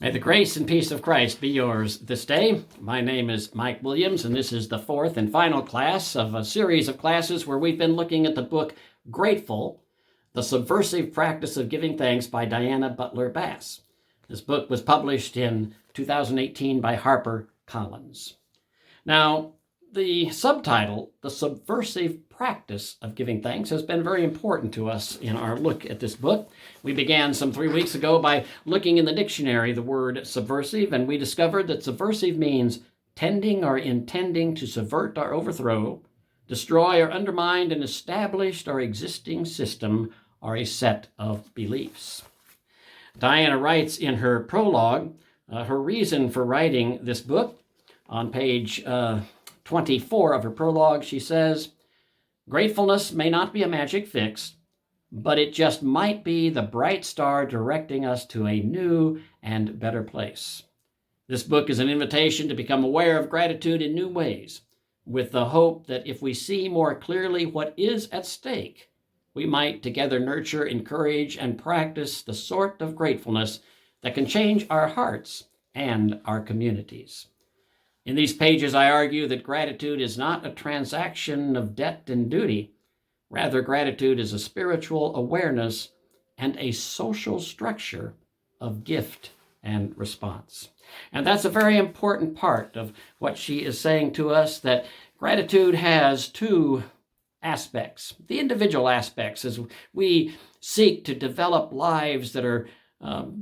May the grace and peace of Christ be yours this day. My name is Mike Williams, and this is the fourth and final class of a series of classes where we've been looking at the book Grateful, The Subversive Practice of Giving Thanks by Diana Bass. This book was published in 2018 by HarperCollins. Now, the subtitle, The Subversive Practice of Giving Thanks, has been very important to us in our look at this book. We began some 3 weeks ago by looking in the dictionary the word subversive, and we discovered that subversive means tending or intending to subvert or overthrow, destroy or undermine an established or existing system or a set of beliefs. Diana writes in her prologue her reason for writing this book. On page 24 of her prologue, she says, "Gratefulness may not be a magic fix, but it just might be the bright star directing us to a new and better place." This book is an invitation to become aware of gratitude in new ways, with the hope that if we see more clearly what is at stake, we might together nurture, encourage, and practice the sort of gratefulness that can change our hearts and our communities. In these pages, I argue that gratitude is not a transaction of debt and duty. Rather, gratitude is a spiritual awareness and a social structure of gift and response. And that's a very important part of what she is saying to us, that gratitude has two aspects. The individual aspects, as we seek to develop lives that are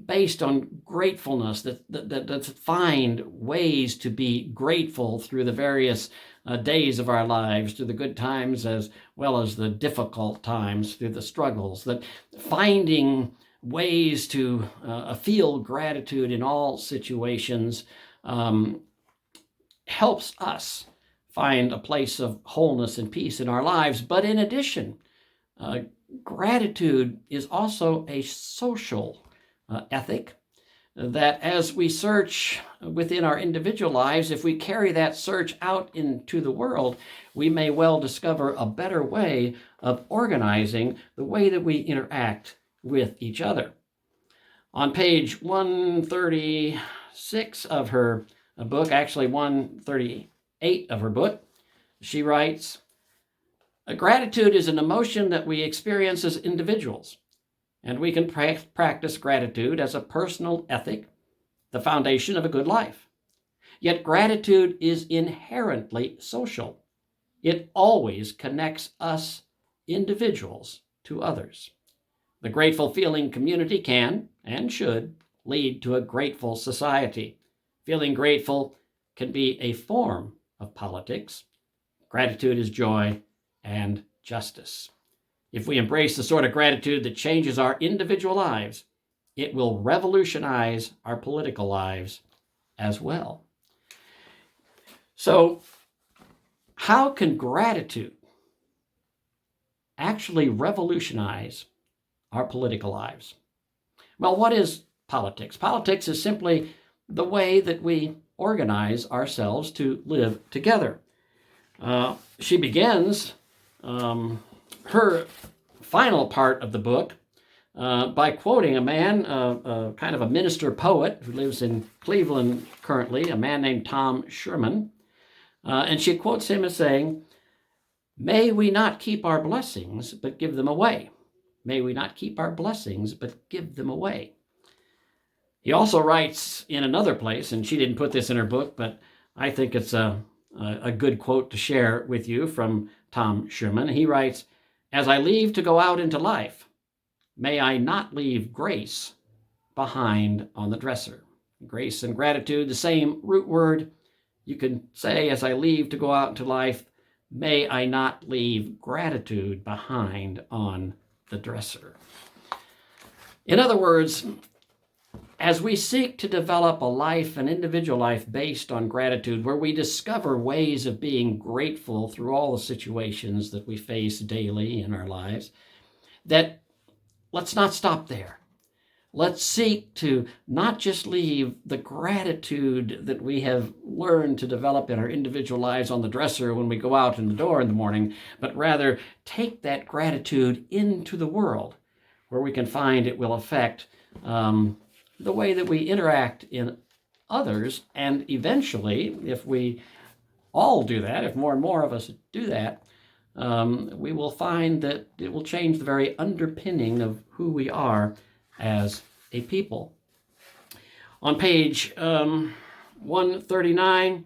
based on gratefulness, that find ways to be grateful through the various days of our lives, through the good times as well as the difficult times, through the struggles, that finding ways to feel gratitude in all situations helps us find a place of wholeness and peace in our lives. But in addition, gratitude is also a social ethic, that as we search within our individual lives, if we carry that search out into the world, we may well discover a better way of organizing the way that we interact with each other. On page 136 of her book, actually 138 of her book, she writes, "Gratitude is an emotion that we experience as individuals, and we can practice gratitude as a personal ethic, the foundation of a good life. Yet gratitude is inherently social. It always connects us individuals to others. The grateful feeling community can and should lead to a grateful society. Feeling grateful can be a form of politics. Gratitude is joy and justice. If we embrace the sort of gratitude that changes our individual lives, it will revolutionize our political lives as well." So, how can gratitude actually revolutionize our political lives? Well, what is politics? Politics is simply the way that we organize ourselves to live together. She begins her final part of the book by quoting a man, kind of a minister poet who lives in Cleveland currently, a man named Tom Sherman. And she quotes him as saying, "May we not keep our blessings, but give them away. May we not keep our blessings, but give them away." He also writes in another place, and she didn't put this in her book, but I think it's a good quote to share with you from Tom Sherman. He writes, "As I leave to go out into life, may I not leave grace behind on the dresser." Grace and gratitude, the same root word. You can say, as I leave to go out into life, may I not leave gratitude behind on the dresser. In other words, as we seek to develop a life, an individual life based on gratitude, where we discover ways of being grateful through all the situations that we face daily in our lives, that let's not stop there. Let's seek to not just leave the gratitude that we have learned to develop in our individual lives on the dresser when we go out in the door in the morning, but rather take that gratitude into the world, where we can find it will affect the way that we interact in others. And eventually, if we all do that, if more and more of us do that, we will find that it will change the very underpinning of who we are as a people. On page 139,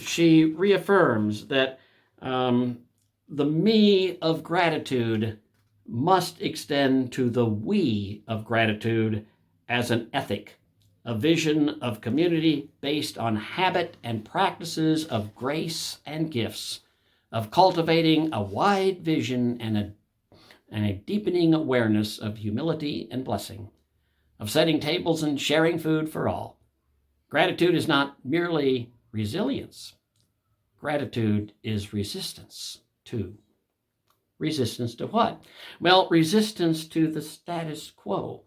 she reaffirms that the me of gratitude must extend to the we of gratitude as an ethic, a vision of community based on habit and practices of grace and gifts, of cultivating a wide vision and a deepening awareness of humility and blessing, of setting tables and sharing food for all. Gratitude is not merely resilience. Gratitude is resistance too. Resistance to what? Well, resistance to the status quo,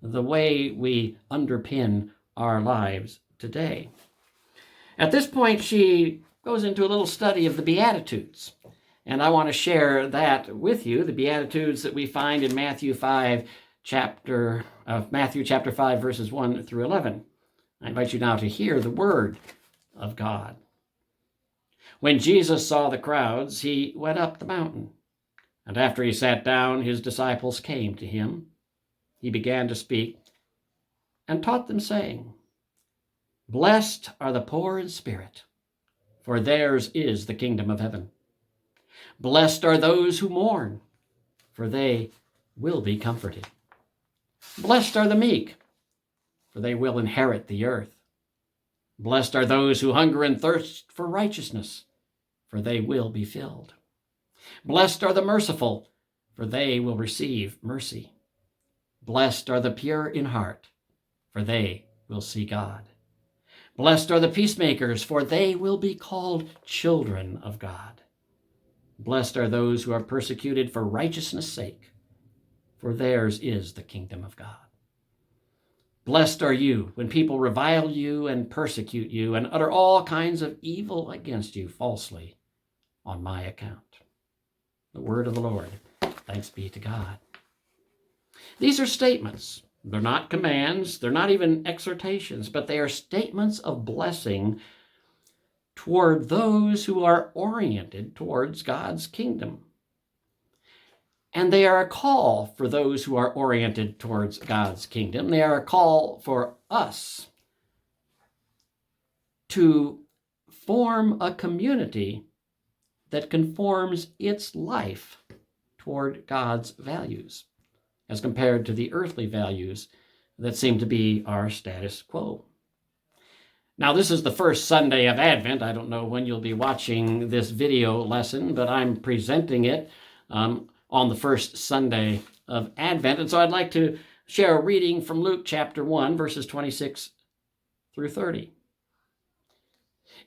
the way we underpin our lives today. At this point, she goes into a little study of the Beatitudes. And I want to share that with you, the Beatitudes that we find in Matthew chapter 5, verses 1 through 11. I invite you now to hear the word of God. When Jesus saw the crowds, he went up the mountain. And after he sat down, his disciples came to him. He began to speak and taught them, saying, "Blessed are the poor in spirit, for theirs is the kingdom of heaven. Blessed are those who mourn, for they will be comforted. Blessed are the meek, for they will inherit the earth. Blessed are those who hunger and thirst for righteousness, for they will be filled. Blessed are the merciful, for they will receive mercy. Blessed are the pure in heart, for they will see God. Blessed are the peacemakers, for they will be called children of God. Blessed are those who are persecuted for righteousness' sake, for theirs is the kingdom of God. Blessed are you when people revile you and persecute you and utter all kinds of evil against you falsely on my account." The word of the Lord. Thanks be to God. These are statements. They're not commands. They're not even exhortations, but they are statements of blessing toward those who are oriented towards God's kingdom. And they are a call for those who are oriented towards God's kingdom. They are a call for us to form a community that conforms its life toward God's values, as compared to the earthly values that seem to be our status quo. Now, this is the first Sunday of Advent. I don't know when you'll be watching this video lesson, but I'm presenting it on the first Sunday of Advent. And so I'd like to share a reading from Luke chapter 1, verses 26 through 30.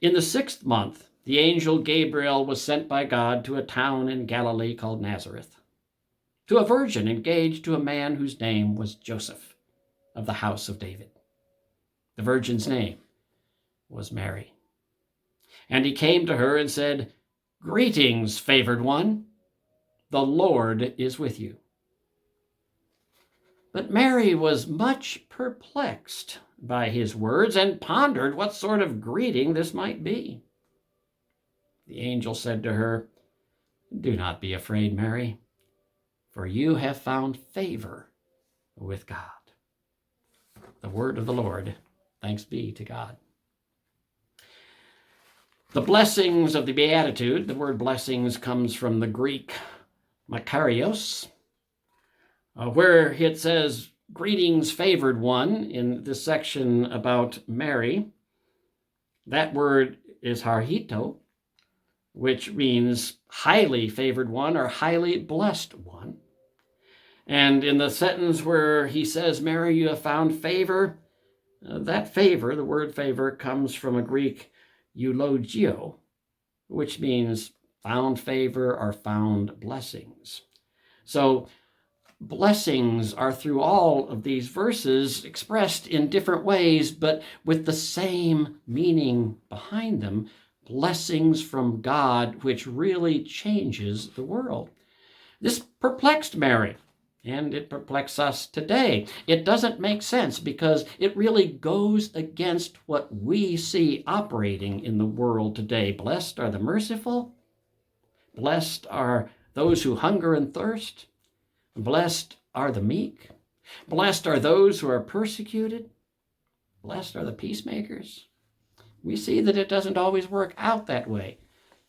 In the 6th month, the angel Gabriel was sent by God to a town in Galilee called Nazareth, to a virgin engaged to a man whose name was Joseph, of the house of David. The virgin's name was Mary. And he came to her and said, "Greetings, favored one. The Lord is with you." But Mary was much perplexed by his words and pondered what sort of greeting this might be. The angel said to her, "Do not be afraid, Mary, for you have found favor with God." The word of the Lord. Thanks be to God. The blessings of the Beatitude, the word blessings comes from the Greek makarios, where it says, "Greetings, favored one," in this section about Mary. That word is harhito, which means highly favored one or highly blessed one. And in the sentence where he says, "Mary, you have found favor," that favor, the word favor, comes from a Greek eulogio, which means found favor or found blessings. So blessings are through all of these verses expressed in different ways, but with the same meaning behind them. Blessings from God, which really changes the world. This perplexed Mary. and it perplexes us today. It doesn't make sense because it really goes against what we see operating in the world today. Blessed are the merciful. Blessed are those who hunger and thirst. Blessed are the meek. Blessed are those who are persecuted. Blessed are the peacemakers. We see that it doesn't always work out that way,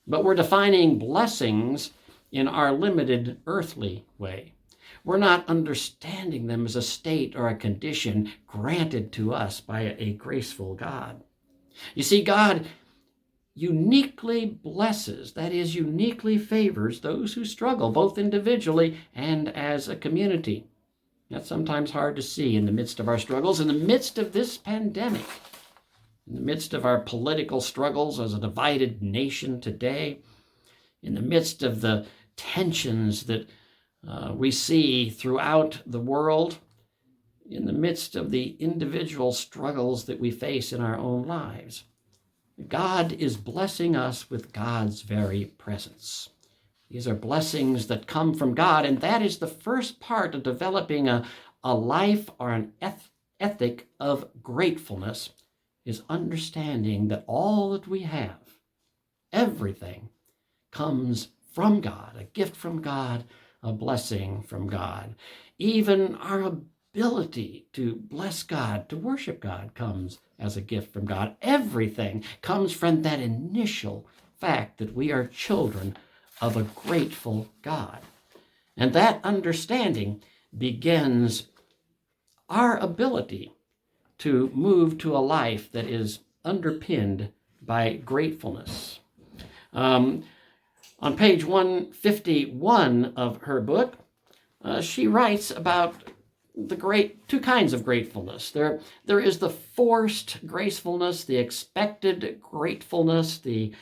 but we're defining blessings in our limited earthly way. We're not understanding them as a state or a condition granted to us by a graceful God. You see, God uniquely blesses, that is, uniquely favors those who struggle, both individually and as a community. That's sometimes hard to see in the midst of our struggles, in the midst of this pandemic, in the midst of our political struggles as a divided nation today, in the midst of the tensions that we see throughout the world, in the midst of the individual struggles that we face in our own lives. God is blessing us with God's very presence. These are blessings that come from God, and that is the first part of developing a life or an ethic of gratefulness, is understanding that all that we have, everything, comes from God, a gift from God, a blessing from God. Even our ability to bless God, to worship God, comes as a gift from God. Everything comes from that initial fact that we are children of a grateful God. And that understanding begins our ability to move to a life that is underpinned by gratefulness. On page 151 of her book, she writes about two kinds of gratefulness. There is the forced gracefulness, the expected gratefulness, the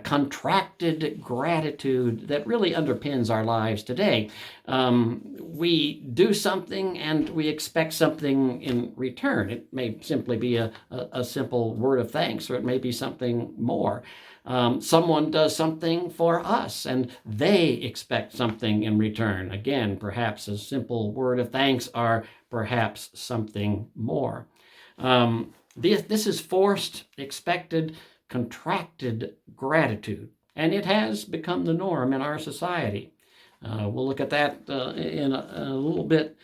contracted gratitude that really underpins our lives today. We do something and we expect something in return. It may simply be a simple word of thanks, or it may be something more. Someone does something for us and they expect something in return. Again, perhaps a simple word of thanks, or perhaps something more. This is forced, expected, contracted gratitude, and it has become the norm in our society. We'll look at that in a little bit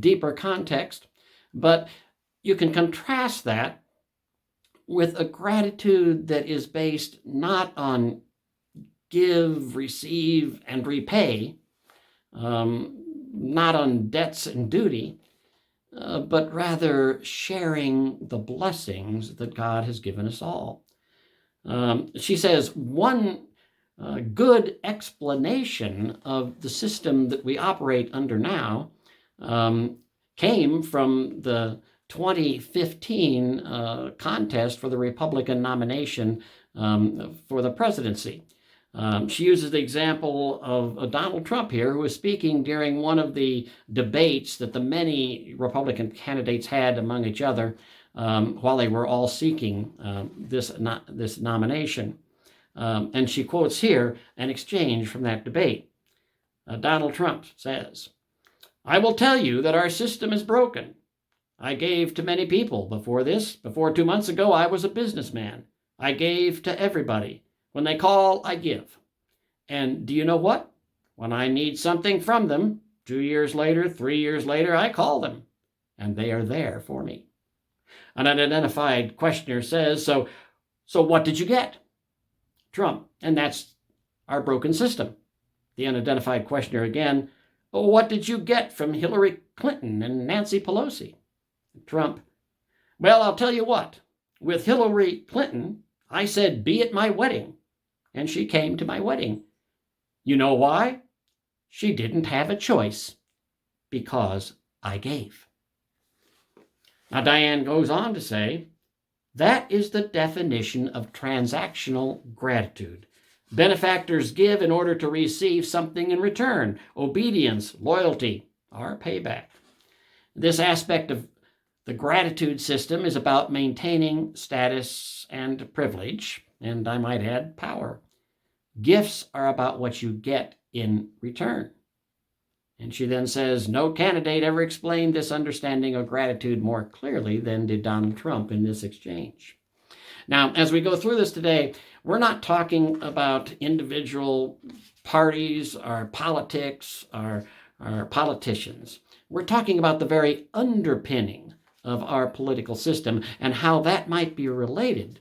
deeper context, but you can contrast that with a gratitude that is based not on give, receive, and repay, not on debts and duty, but rather sharing the blessings that God has given us all. She says one good explanation of the system that we operate under now came from the 2015 contest for the Republican nomination for the presidency. She uses the example of Donald Trump here, who was speaking during one of the debates that the many Republican candidates had among each other while they were all seeking this nomination. And she quotes here an exchange from that debate. Donald Trump says, "I will tell you that our system is broken. I gave to many people before this. Before 2 months ago, I was a businessman. I gave to everybody. When they call, I give. And do you know what? When I need something from them, 2 years later, 3 years later, I call them, and they are there for me." An unidentified questioner says, so what did you get? Trump, and that's our broken system. The unidentified questioner again, what did you get from Hillary Clinton and Nancy Pelosi? Trump, well, I'll tell you what. With Hillary Clinton, I said, be at my wedding. And she came to my wedding. You know why? She didn't have a choice, because I gave. Now, Diane goes on to say, that is the definition of transactional gratitude. Benefactors give in order to receive something in return. Obedience, loyalty, are payback. This aspect of the gratitude system is about maintaining status and privilege, and I might add, power. Gifts are about what you get in return. And she then says, no candidate ever explained this understanding of gratitude more clearly than did Donald Trump in this exchange. Now, as we go through this today, we're not talking about individual parties or politics or politicians. We're talking about the very underpinning of our political system and how that might be related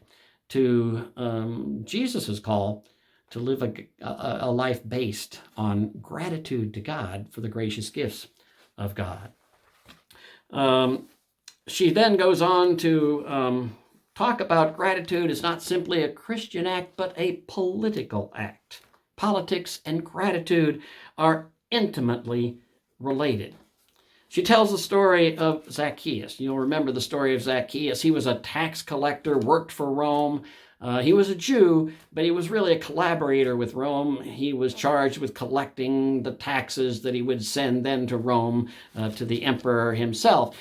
to Jesus's call to live a life based on gratitude to God for the gracious gifts of God. She then goes on to talk about gratitude as not simply a Christian act, but a political act. Politics and gratitude are intimately related. She tells the story of Zacchaeus. You'll remember the story of Zacchaeus. He was a tax collector, worked for Rome. He was a Jew, but he was really a collaborator with Rome. He was charged with collecting the taxes that he would send then to Rome, to the emperor himself.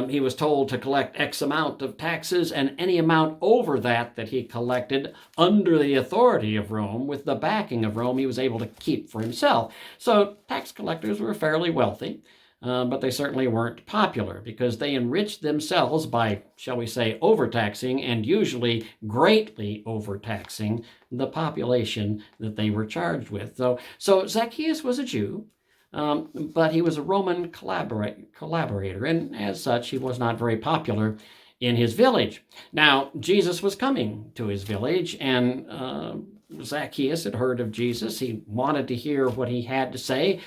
He was told to collect X amount of taxes, and any amount over that he collected under the authority of Rome, with the backing of Rome, he was able to keep for himself. So tax collectors were fairly wealthy. But they certainly weren't popular because they enriched themselves by, shall we say, overtaxing and usually greatly overtaxing the population that they were charged with. So Zacchaeus was a Jew, but he was a Roman collaborator, and as such, he was not very popular in his village. Now, Jesus was coming to his village, and Zacchaeus had heard of Jesus. He wanted to hear what he had to say,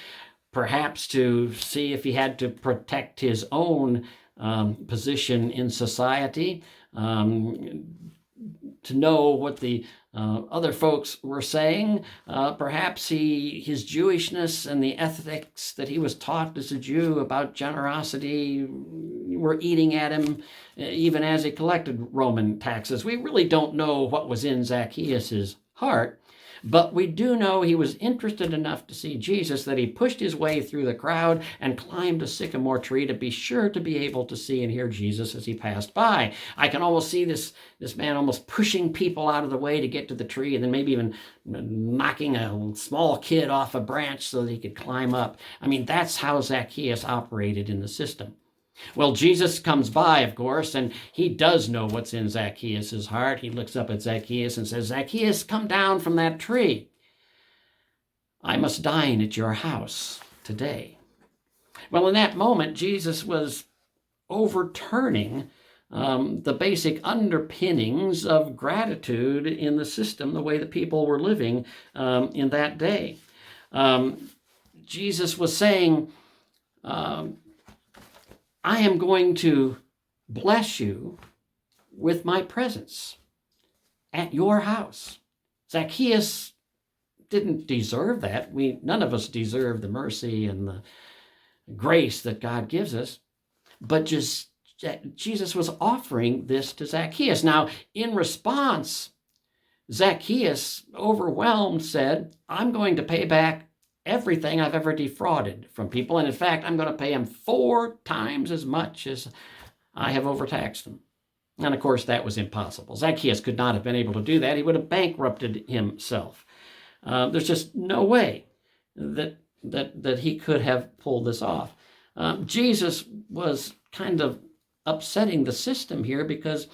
perhaps to see if he had to protect his own position in society, to know what the other folks were saying. Perhaps his Jewishness and the ethics that he was taught as a Jew about generosity were eating at him, even as he collected Roman taxes. We really don't know what was in Zacchaeus' heart. But we do know he was interested enough to see Jesus that he pushed his way through the crowd and climbed a sycamore tree to be sure to be able to see and hear Jesus as he passed by. I can almost see this man almost pushing people out of the way to get to the tree, and then maybe even knocking a small kid off a branch so that he could climb up. I mean, that's how Zacchaeus operated in the system. Well, Jesus comes by, of course, and he does know what's in Zacchaeus' heart. He looks up at Zacchaeus and says, "Zacchaeus, come down from that tree. I must dine at your house today." Well, in that moment, Jesus was overturning the basic underpinnings of gratitude in the system, the way that people were living in that day. Jesus was saying, I am going to bless you with my presence at your house. Zacchaeus didn't deserve that. None of us deserve the mercy and the grace that God gives us. But Jesus was offering this to Zacchaeus. Now, in response, Zacchaeus, overwhelmed, said, I'm going to pay back everything I've ever defrauded from people. And in fact, I'm going to pay him 4 times as much as I have overtaxed them. And of course, that was impossible. Zacchaeus could not have been able to do that. He would have bankrupted himself. There's just no way that he could have pulled this off. Jesus was kind of upsetting the system here because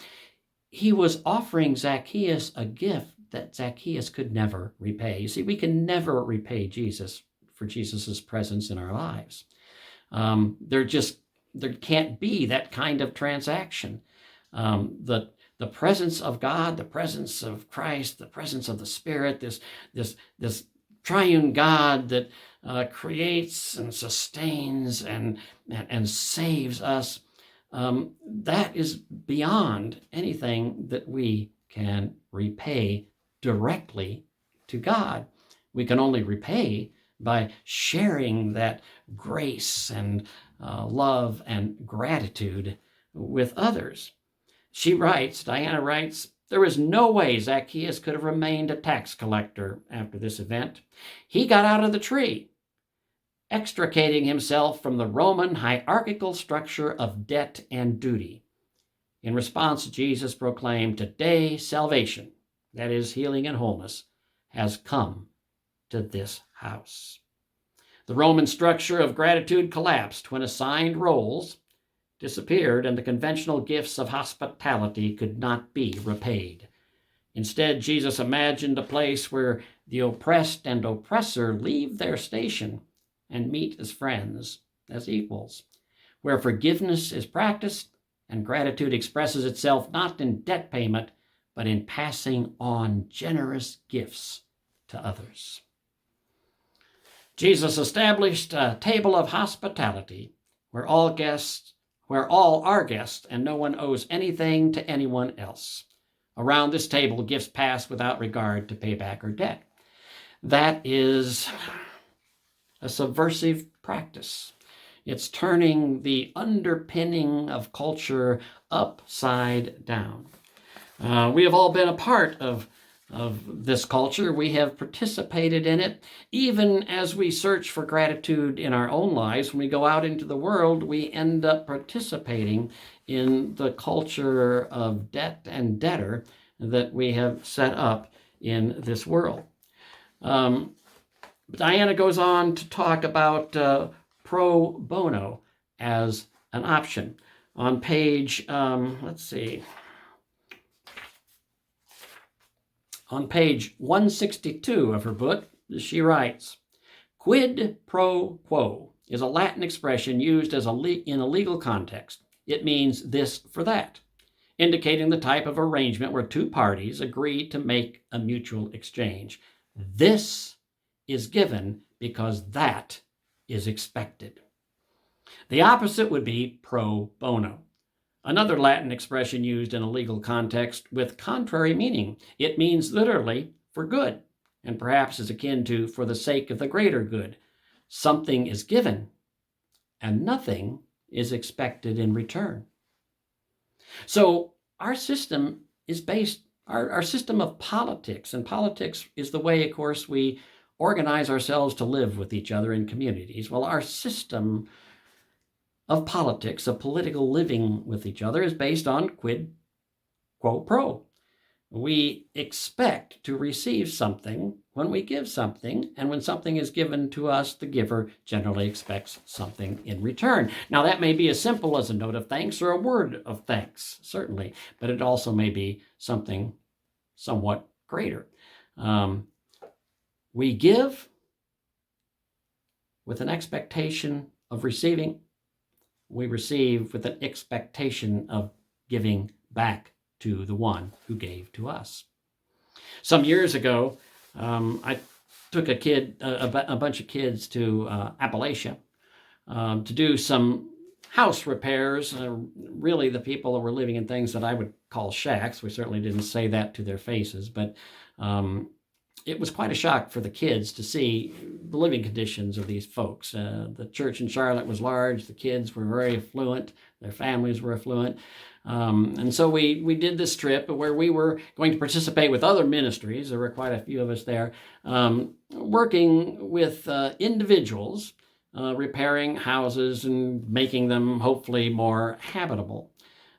he was offering Zacchaeus a gift that Zacchaeus could never repay. You see, we can never repay Jesus for Jesus's presence in our lives. There can't be that kind of transaction. The presence of God, the presence of Christ, the presence of the Spirit, this triune God that creates and sustains and saves us, that is beyond anything that we can repay directly to God. We can only repay by sharing that grace and love and gratitude with others. Diana writes, there is no way Zacchaeus could have remained a tax collector after this event. He got out of the tree, extricating himself from the Roman hierarchical structure of debt and duty. In response, Jesus proclaimed, today salvation, that is healing and wholeness, has come to this house. The Roman structure of gratitude collapsed when assigned roles disappeared and the conventional gifts of hospitality could not be repaid. Instead, Jesus imagined a place where the oppressed and oppressor leave their station and meet as friends, as equals, where forgiveness is practiced and gratitude expresses itself not in debt payment, but in passing on generous gifts to others. Jesus established a table of hospitality where all are guests and no one owes anything to anyone else. Around this table, gifts pass without regard to payback or debt. That is a subversive practice. It's turning the underpinning of culture upside down. We have all been a part of this culture. We have participated in it. Even as we search for gratitude in our own lives, when we go out into the world, we end up participating in the culture of debt and debtor that we have set up in this world. Diana goes on to talk about pro bono as an option. On page, on page 162 of her book, she writes, "Quid pro quo is a Latin expression used in a legal context. It means this for that, indicating the type of arrangement where two parties agree to make a mutual exchange. This is given because that is expected." The opposite would be pro bono, another Latin expression used in a legal context with contrary meaning. It means literally for good, and perhaps is akin to for the sake of the greater good. Something is given, and nothing is expected in return. So our system is based, our system of politics, and politics is the way, of course, we organize ourselves to live with each other in communities. Well, our system of politics, of political living with each other, is based on quid quo pro. We expect to receive something when we give something, and when something is given to us, the giver generally expects something in return. Now, that may be as simple as a note of thanks or a word of thanks, certainly, but it also may be something somewhat greater. We give with an expectation of receiving. We receive with an expectation of giving back to the one who gave to us. Some years ago, I took a bunch of kids to Appalachia to do some house repairs. Really, the people that were living in things that I would call shacks. We certainly didn't say that to their faces, but it was quite a shock for the kids to see the living conditions of these folks. The church in Charlotte was large. The kids were very affluent. Their families were affluent. And so we did this trip where we were going to participate with other ministries. There were quite a few of us there, working with individuals, repairing houses and making them hopefully more habitable.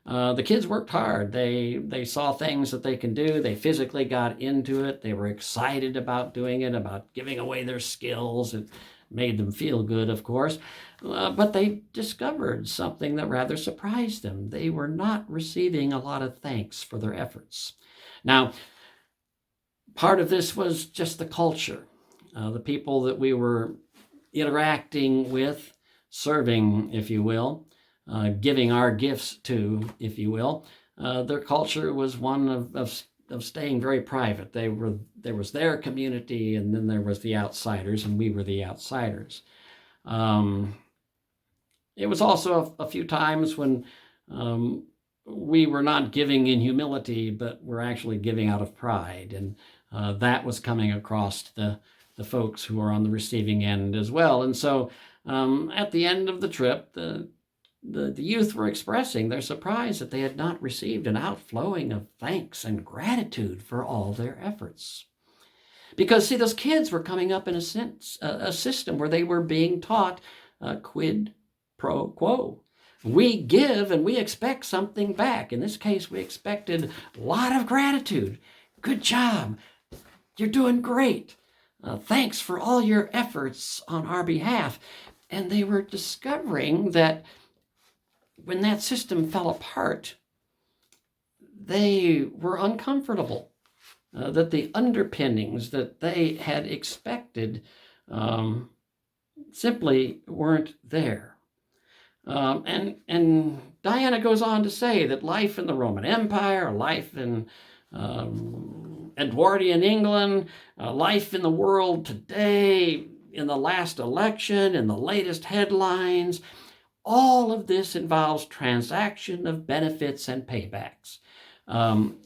The kids worked hard. They saw things that they can do. They physically got into it. They were excited about doing it, about giving away their skills. It made them feel good, of course. But they discovered something that rather surprised them. They were not receiving a lot of thanks for their efforts. Now, part of this was just the culture. The people that we were interacting with, serving, if you will, giving our gifts to, if you will, their culture was one of staying very private. There was their community, and then there was the outsiders, and we were the outsiders. It was also a few times when we were not giving in humility, but were actually giving out of pride, and that was coming across the folks who were on the receiving end as well. And so at the end of the trip, the youth were expressing their surprise that they had not received an outflowing of thanks and gratitude for all their efforts. Because, see, those kids were coming up in a system where they were being taught quid pro quo. We give and we expect something back. In this case, we expected a lot of gratitude. Good job. You're doing great. Thanks for all your efforts on our behalf. And they were discovering that when that system fell apart, they were uncomfortable, that the underpinnings that they had expected simply weren't there. And Diana goes on to say that life in the Roman Empire, life in Edwardian England, life in the world today, in the last election, in the latest headlines, all of this involves transaction of benefits and paybacks.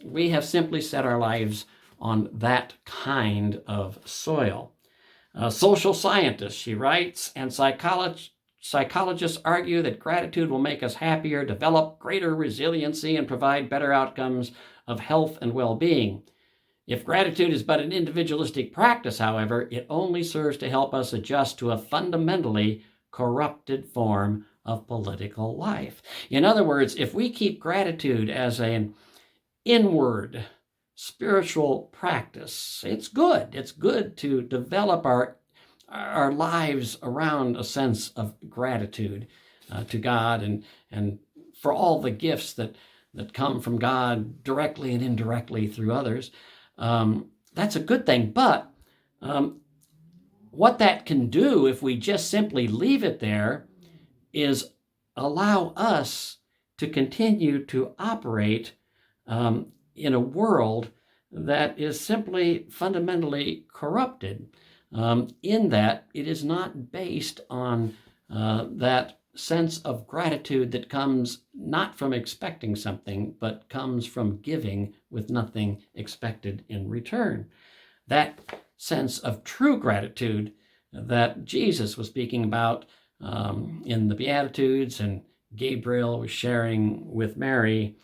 We have simply set our lives on that kind of soil. Social scientists, she writes, and psychologists argue that gratitude will make us happier, develop greater resiliency, and provide better outcomes of health and well-being. If gratitude is but an individualistic practice, however, it only serves to help us adjust to a fundamentally corrupted form of political life. In other words, if we keep gratitude as an inward spiritual practice, it's good. It's good to develop our lives around a sense of gratitude to God and for all the gifts that come from God directly and indirectly through others. That's a good thing. But what that can do if we just simply leave it there is allow us to continue to operate in a world that is simply fundamentally corrupted, in that it is not based on that sense of gratitude that comes not from expecting something, but comes from giving with nothing expected in return. That sense of true gratitude that Jesus was speaking about in the Beatitudes, and Gabriel was sharing with Mary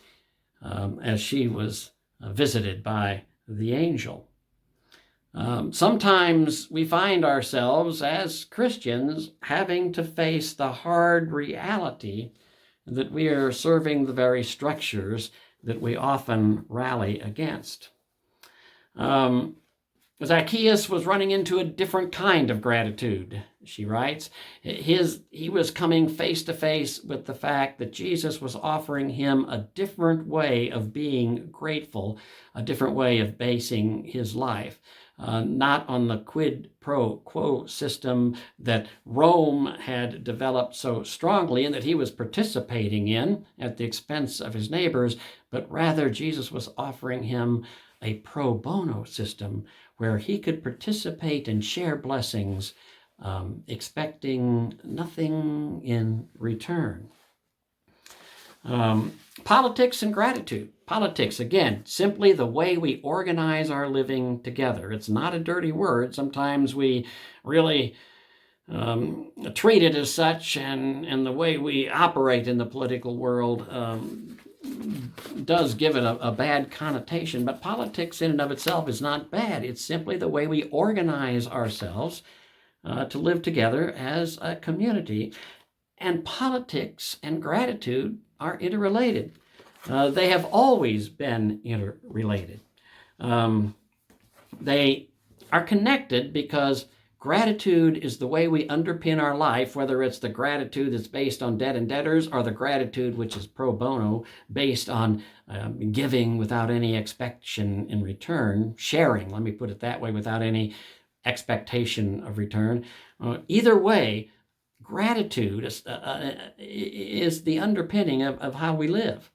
as she was visited by the angel. Sometimes we find ourselves as Christians having to face the hard reality that we are serving the very structures that we often rally against. Zacchaeus was running into a different kind of gratitude, she writes. He was coming face to face with the fact that Jesus was offering him a different way of being grateful, a different way of basing his life. Not on the quid pro quo system that Rome had developed so strongly and that he was participating in at the expense of his neighbors, but rather Jesus was offering him a pro bono system where he could participate and share blessings, expecting nothing in return. Politics and gratitude. Politics, again, simply the way we organize our living together. It's not a dirty word. Sometimes we really treat it as such, and the way we operate in the political world does give it a bad connotation. But politics in and of itself is not bad. It's simply the way we organize ourselves to live together as a community. And politics and gratitude are interrelated. They have always been interrelated. They are connected because gratitude is the way we underpin our life, whether it's the gratitude that's based on debt and debtors or the gratitude which is pro bono, based on giving without any expectation in return, sharing, let me put it that way, without any expectation of return. Either way, gratitude is the underpinning of how we live.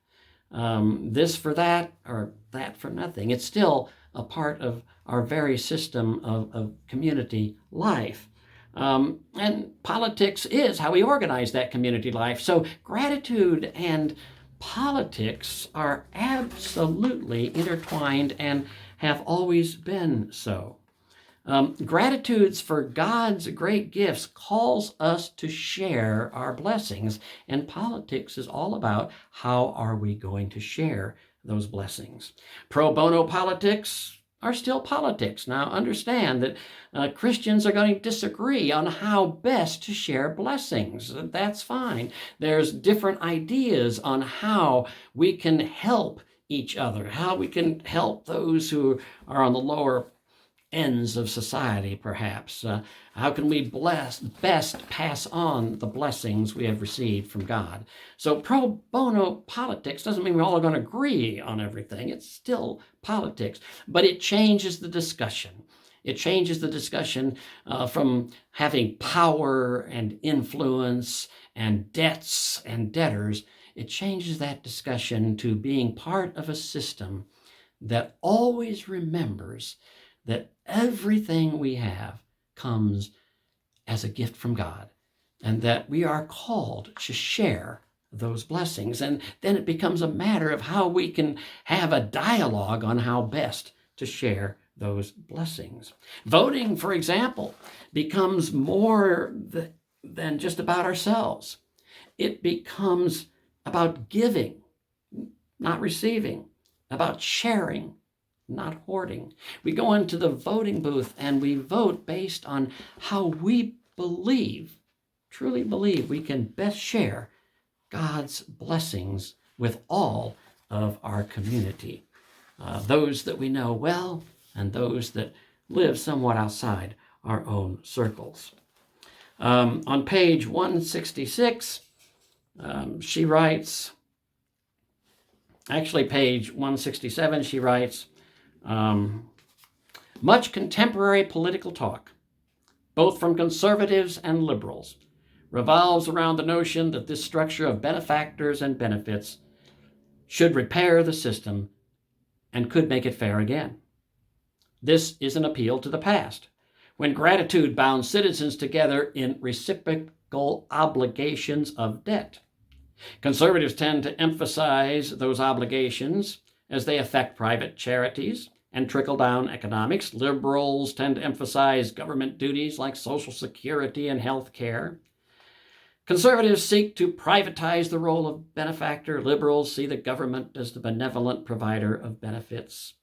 This for that or that for nothing. It's still a part of our very system of community life. And politics is how we organize that community life. So gratitude and politics are absolutely intertwined and have always been so. Gratitudes for God's great gifts calls us to share our blessings, and politics is all about how are we going to share those blessings. Pro bono politics are still politics. Now understand that Christians are going to disagree on how best to share blessings. That's fine. There's different ideas on how we can help each other, how we can help those who are on the lower ends of society, perhaps? How can we best pass on the blessings we have received from God? So pro bono politics doesn't mean we're all going to agree on everything. It's still politics, but it changes the discussion. It changes the discussion from having power and influence and debts and debtors. It changes that discussion to being part of a system that always remembers that everything we have comes as a gift from God, and that we are called to share those blessings. And then it becomes a matter of how we can have a dialogue on how best to share those blessings. Voting, for example, becomes more than just about ourselves. It becomes about giving, not receiving, about sharing, not hoarding. We go into the voting booth and we vote based on how we truly believe we can best share God's blessings with all of our community, those that we know well and those that live somewhat outside our own circles. On page 166, she writes, actually page 167, she writes, much contemporary political talk, both from conservatives and liberals, revolves around the notion that this structure of benefactors and benefits should repair the system and could make it fair again. This is an appeal to the past, when gratitude bound citizens together in reciprocal obligations of debt. Conservatives tend to emphasize those obligations as they affect private charities and trickle-down economics. Liberals tend to emphasize government duties like Social Security and health care. Conservatives seek to privatize the role of benefactor. Liberals see the government as the benevolent provider of benefits.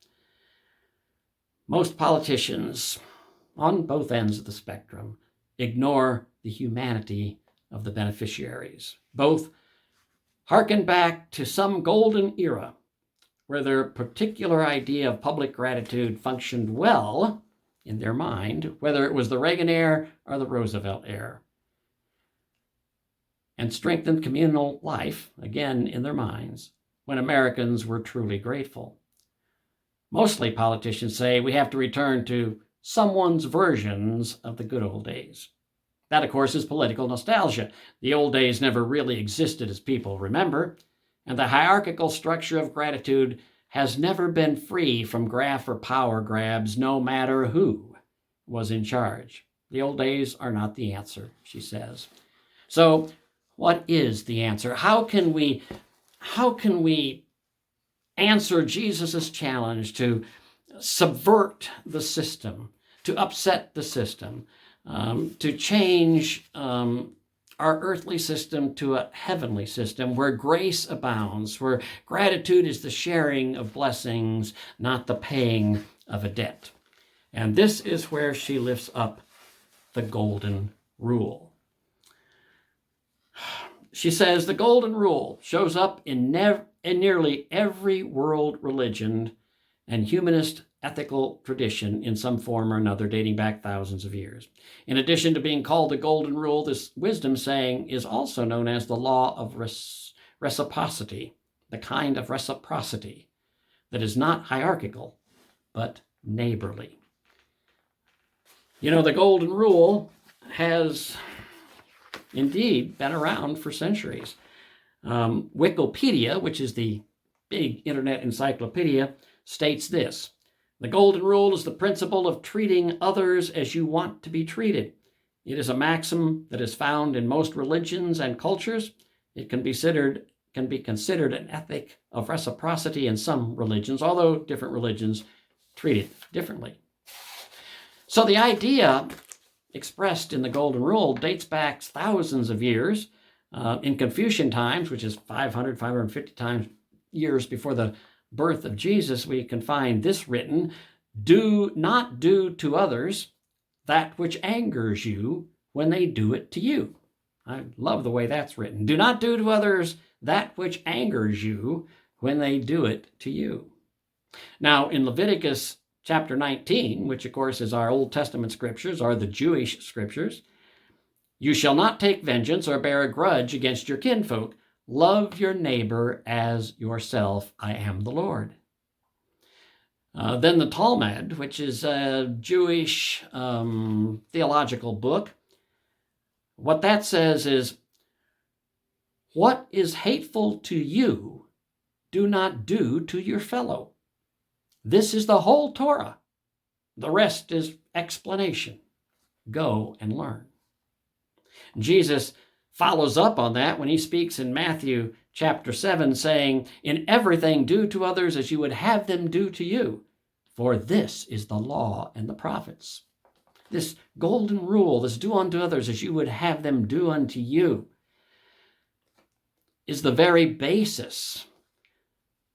Most politicians on both ends of the spectrum ignore the humanity of the beneficiaries. Both hearken back to some golden era where their particular idea of public gratitude functioned well in their mind, whether it was the Reagan era or the Roosevelt era, and strengthened communal life, again in their minds, when Americans were truly grateful. Mostly politicians say we have to return to someone's versions of the good old days. That, of course, is political nostalgia. The old days never really existed as people remember, and the hierarchical structure of gratitude has never been free from graft or power grabs, no matter who was in charge. The old days are not the answer, she says. So, what is the answer? How can we answer Jesus' challenge to subvert the system, to upset the system, to change our earthly system to a heavenly system where grace abounds, where gratitude is the sharing of blessings, not the paying of a debt? And this is where she lifts up the golden rule. She says the golden rule shows up in nearly every world religion and humanist ethical tradition in some form or another dating back thousands of years. In addition to being called the golden rule, this wisdom saying is also known as the law of reciprocity, the kind of reciprocity that is not hierarchical, but neighborly. You know, the golden rule has indeed been around for centuries. Wikipedia, which is the big internet encyclopedia, states this: the golden rule is the principle of treating others as you want to be treated. It is a maxim that is found in most religions and cultures. It can be considered an ethic of reciprocity in some religions, although different religions treat it differently. So the idea expressed in the golden rule dates back thousands of years. In Confucian times, which is 550 years before the birth of Jesus, we can find this written: do not do to others that which angers you when they do it to you. I love the way that's written. Do not do to others that which angers you when they do it to you. Now, in Leviticus chapter 19, which of course is our Old Testament scriptures, are the Jewish scriptures. You shall not take vengeance or bear a grudge against your kinfolk. Love your neighbor as yourself. I am the Lord. Then the Talmud, which is a Jewish theological book, what that says is, what is hateful to you, do not do to your fellow. This is the whole Torah. The rest is explanation. Go and learn. Jesus follows up on that when he speaks in Matthew chapter 7, saying, in everything do to others as you would have them do to you, for this is the law and the prophets. This golden rule, this do unto others as you would have them do unto you, is the very basis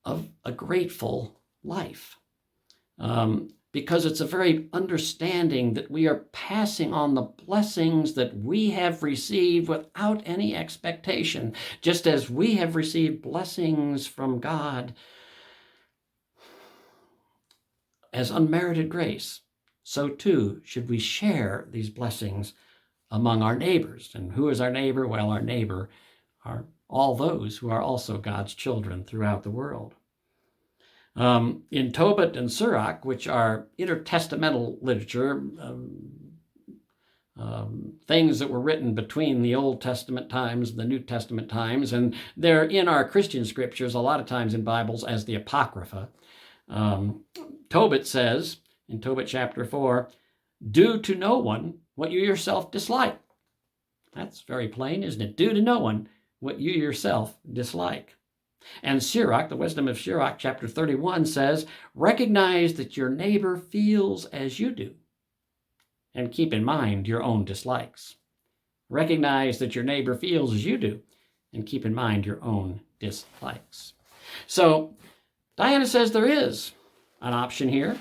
of a grateful life. Because it's a very understanding that we are passing on the blessings that we have received without any expectation, just as we have received blessings from God as unmerited grace. So too should we share these blessings among our neighbors. And who is our neighbor? Well, our neighbor are all those who are also God's children throughout the world. In Tobit and Sirach, which are intertestamental literature, things that were written between the Old Testament times and the New Testament times, and they're in our Christian scriptures a lot of times in Bibles as the Apocrypha. Tobit says, in Tobit chapter 4, do to no one what you yourself dislike. That's very plain, isn't it? Do to no one what you yourself dislike. And Sirach, the wisdom of Sirach, chapter 31 says, recognize that your neighbor feels as you do, and keep in mind your own dislikes. Recognize that your neighbor feels as you do, and keep in mind your own dislikes. So Diana says there is an option here,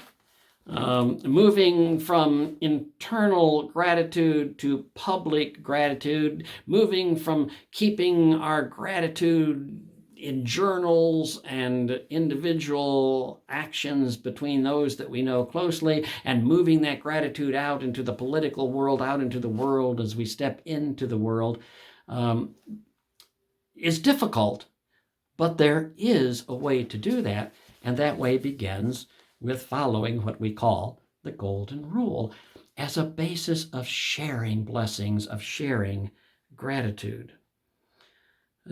moving from internal gratitude to public gratitude, moving from keeping our gratitude in journals and individual actions between those that we know closely, and moving that gratitude out into the political world, out into the world as we step into the world, is difficult. But there is a way to do that, and that way begins with following what we call the Golden Rule as a basis of sharing blessings, of sharing gratitude.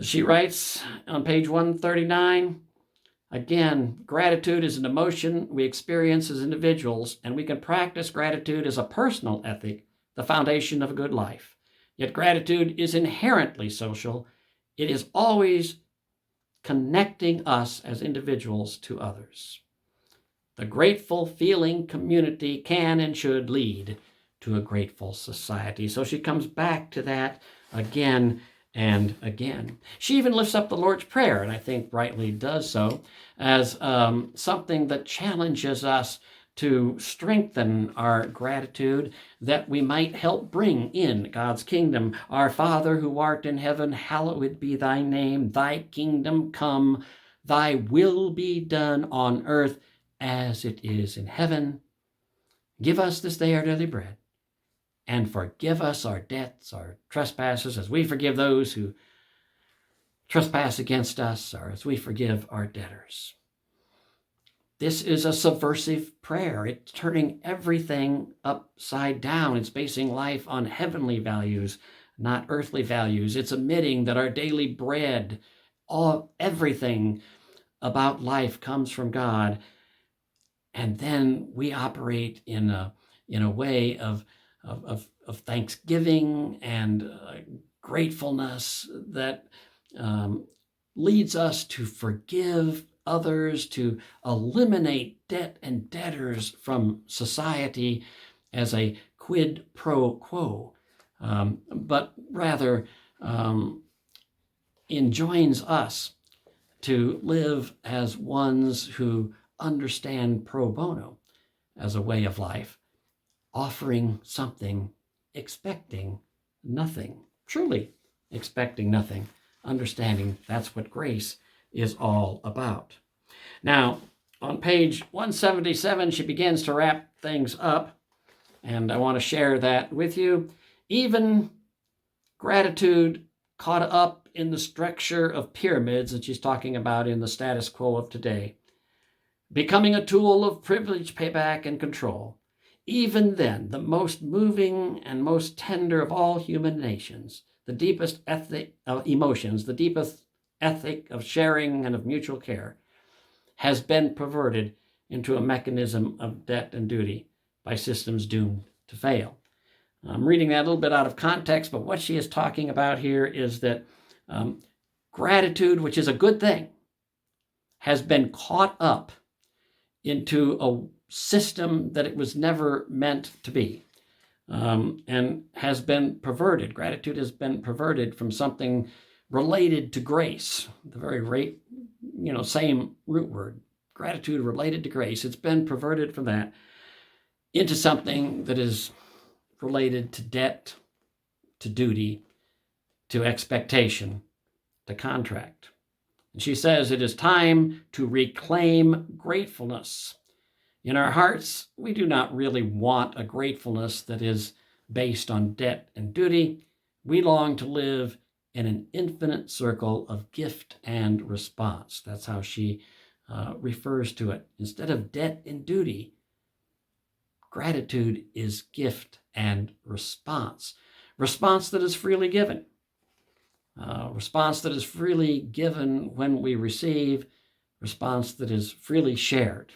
She writes on page 139, again, gratitude is an emotion we experience as individuals, and we can practice gratitude as a personal ethic, the foundation of a good life. Yet gratitude is inherently social. It is always connecting us as individuals to others. The grateful feeling community can and should lead to a grateful society. So she comes back to that again and again. She even lifts up the Lord's Prayer, and I think rightly does so, as something that challenges us to strengthen our gratitude, that we might help bring in God's kingdom. Our Father who art in heaven, hallowed be thy name. Thy kingdom come, thy will be done on earth as it is in heaven. Give us this day our daily bread, and forgive us our debts, our trespasses, as we forgive those who trespass against us, or as we forgive our debtors. This is a subversive prayer. It's turning everything upside down. It's basing life on heavenly values, not earthly values. It's admitting that our daily bread, everything about life comes from God. And then we operate in a way of thanksgiving and gratefulness that leads us to forgive others, to eliminate debt and debtors from society as a quid pro quo, but rather enjoins us to live as ones who understand pro bono as a way of life, offering something, expecting nothing, truly expecting nothing, understanding that's what grace is all about. Now, On page 177, she begins to wrap things up, and I want to share that with you. Even gratitude caught up in the structure of pyramids that she's talking about in the status quo of today, becoming a tool of privilege, payback, and control. Even then, the most moving and most tender of all human nations, the deepest ethic of emotions, the deepest ethic of sharing and of mutual care, has been perverted into a mechanism of debt and duty by systems doomed to fail. I'm reading that a little bit out of context, but what she is talking about here is that gratitude, which is a good thing, has been caught up into a system that it was never meant to be, and has been perverted. Gratitude has been perverted from something related to grace, the very same root word, gratitude related to grace. It's been perverted from that into something that is related to debt, to duty, to expectation, to contract. And she says it is time to reclaim gratefulness. In our hearts, we do not really want a gratefulness that is based on debt and duty. We long to live in an infinite circle of gift and response. That's how she refers to it. Instead of debt and duty, gratitude is gift and response. Response that is freely given. Response that is freely given when we receive. Response that is freely shared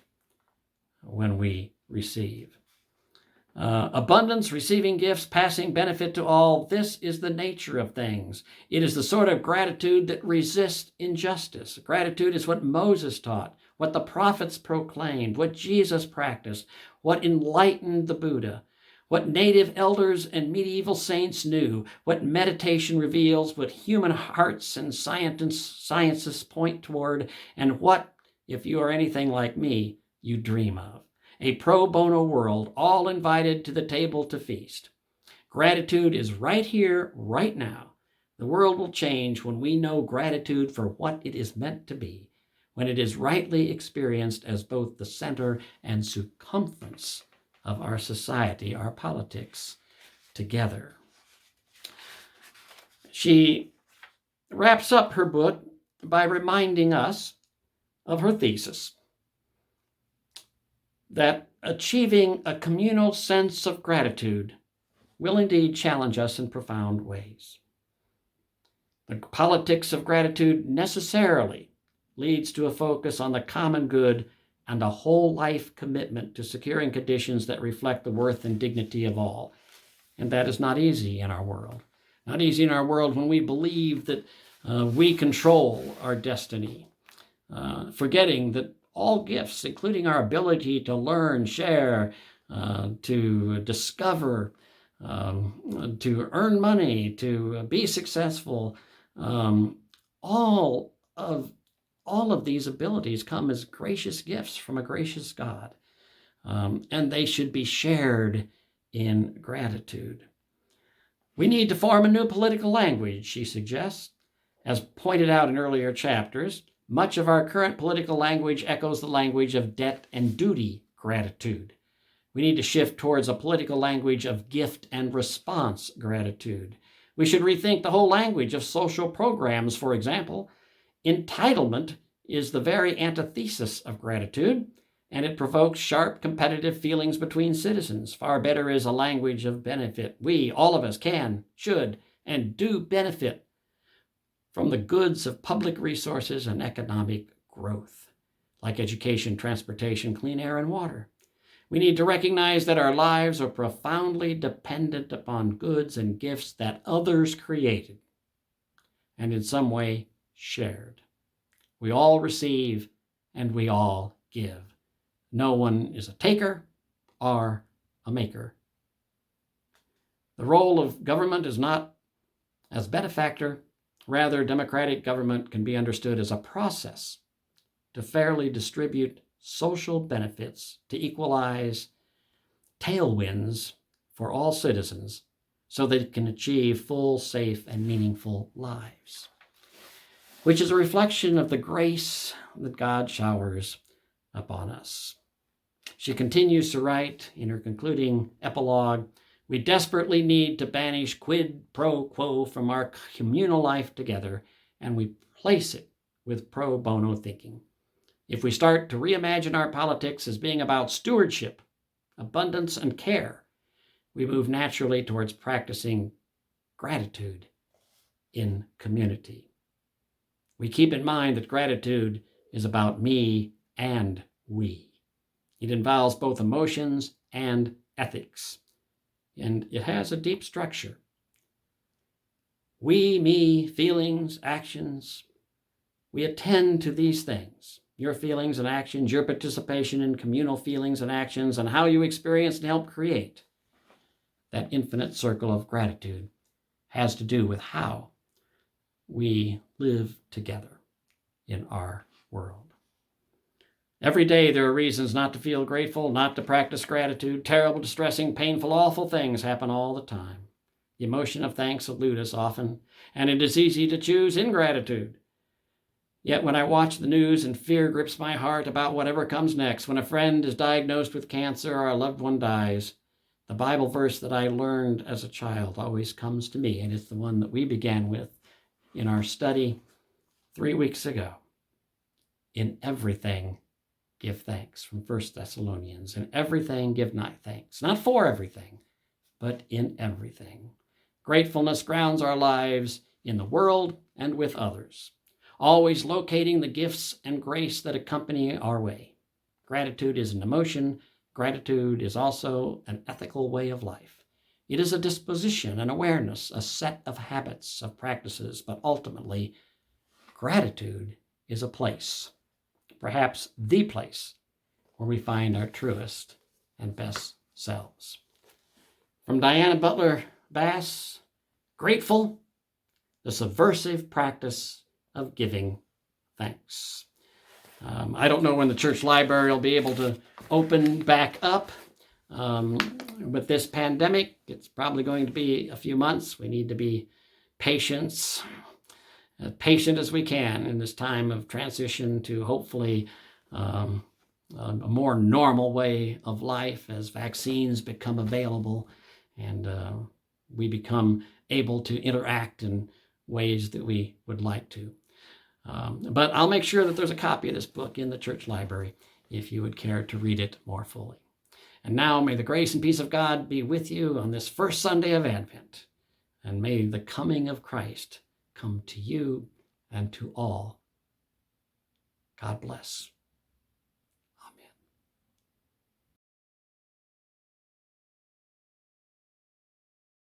when we receive. Abundance, receiving gifts, passing benefit to all. This is the nature of things. It is the sort of gratitude that resists injustice. Gratitude is what Moses taught, what the prophets proclaimed, what Jesus practiced, what enlightened the Buddha, what native elders and medieval saints knew, what meditation reveals, what human hearts and sciences point toward, and what, if you are anything like me, you dream of. A pro bono world, all invited to the table to feast. Gratitude is right here, right now. The world will change when we know gratitude for what it is meant to be, when it is rightly experienced as both the center and circumference of our society, our politics, together. She wraps up her book by reminding us of her thesis, that achieving a communal sense of gratitude will indeed challenge us in profound ways. The politics of gratitude necessarily leads to a focus on the common good and a whole life commitment to securing conditions that reflect the worth and dignity of all. And that is not easy in our world. Not easy in our world when we believe that we control our destiny, forgetting that all gifts, including our ability to learn, share, to discover, to earn money, to be successful, all of these abilities come as gracious gifts from a gracious God, and they should be shared in gratitude. We need to form a new political language, she suggests. As pointed out in earlier chapters, much of our current political language echoes the language of debt and duty gratitude. We need to shift towards a political language of gift and response gratitude. We should rethink the whole language of social programs, for example. Entitlement is the very antithesis of gratitude, and it provokes sharp competitive feelings between citizens. Far better is a language of benefit. We, all of us, can, should, and do benefit from the goods of public resources and economic growth, like education, transportation, clean air, and water. We need to recognize that our lives are profoundly dependent upon goods and gifts that others created and in some way shared. We all receive and we all give. No one is a taker or a maker. The role of government is not as benefactor. Rather, democratic government can be understood as a process to fairly distribute social benefits, to equalize tailwinds for all citizens so that it can achieve full, safe, and meaningful lives, which is a reflection of the grace that God showers upon us. She continues to write in her concluding epilogue, "We desperately need to banish quid pro quo from our communal life together, and we place it with pro bono thinking. If we start to reimagine our politics as being about stewardship, abundance, and care, we move naturally towards practicing gratitude in community. We keep in mind that gratitude is about me and we. It involves both emotions and ethics, and it has a deep structure. We, me, feelings, actions, we attend to these things. Your feelings and actions, your participation in communal feelings and actions, and how you experience and help create that infinite circle of gratitude has to do with how we live together in our world. Every day there are reasons not to feel grateful, not to practice gratitude. Terrible, distressing, painful, awful things happen all the time. The emotion of thanks eludes us often, and it is easy to choose ingratitude. Yet when I watch the news and fear grips my heart about whatever comes next, when a friend is diagnosed with cancer or a loved one dies, the Bible verse that I learned as a child always comes to me, and it's the one that we began with in our study 3 weeks ago. In everything, give thanks, from 1 Thessalonians. In everything, give not thanks. Not for everything, but in everything. Gratefulness grounds our lives in the world and with others, always locating the gifts and grace that accompany our way. Gratitude is an emotion. Gratitude is also an ethical way of life. It is a disposition, an awareness, a set of habits, of practices, but ultimately, gratitude is a place, perhaps the place, where we find our truest and best selves. From Diana Bass, Grateful, the Subversive Practice of Giving Thanks. I don't know when the church library will be able to open back up. With this pandemic, it's probably going to be a few months. We need to be patient as we can in this time of transition to hopefully a more normal way of life as vaccines become available and we become able to interact in ways that we would like to. But I'll make sure that there's a copy of this book in the church library if you would care to read it more fully. And now may the grace and peace of God be with you on this first Sunday of Advent, and may the coming of Christ come to you and to all. God bless.